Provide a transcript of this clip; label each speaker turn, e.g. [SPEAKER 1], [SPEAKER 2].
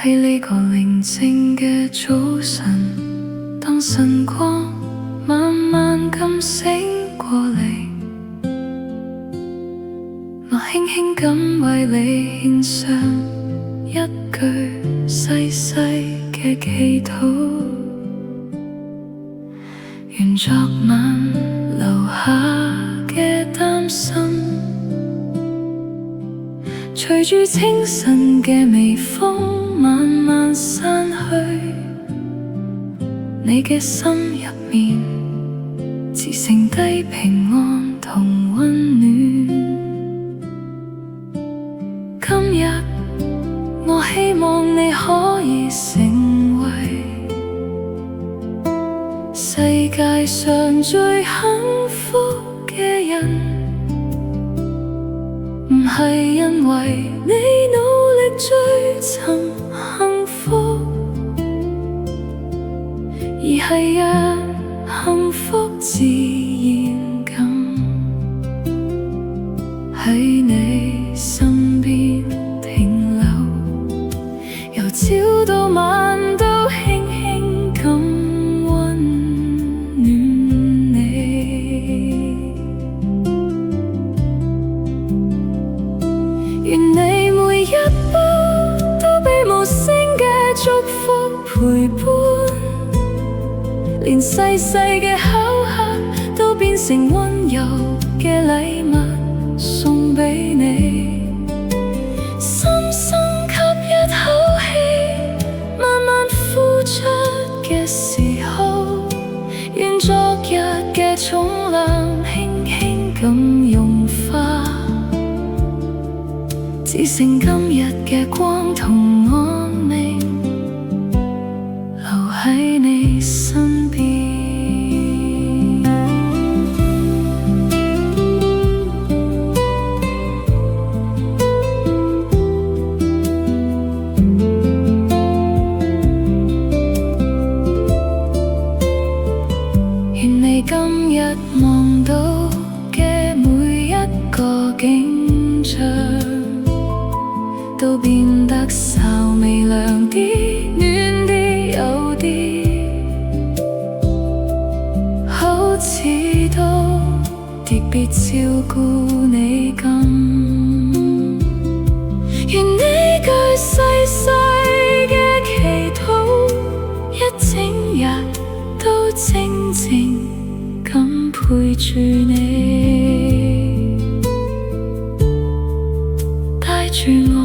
[SPEAKER 1] 喺呢個寧靜嘅早晨，當晨光慢慢咁醒過嚟，我輕輕咁為你獻上一句細細嘅祈禱，願昨晚留下嘅擔心，隨住清晨嘅微風慢慢散去，你嘅心入面只剩低平安同溫暖。今日我希望你可以成為世界上最幸福嘅人，唔係因為你努力追尋幸福，而係讓幸福自然咁喺你身邊停留，由朝到晚都輕輕咁溫暖你。願你每一步都被無聲嘅祝福陪伴，連細細嘅巧合都變成溫柔嘅禮物送俾你。深深吸一口氣，慢慢呼出嘅時候，願昨日嘅重量輕輕咁融化，只剩今日嘅光同安寧留喺你身邊。願你今日望到嘅每一個景象都變得稍微亮啲、暖啲、有啲好似都特別照顧你咁。願呢句細細嘅祈禱，一整日都靜靜咁陪住你，帶住我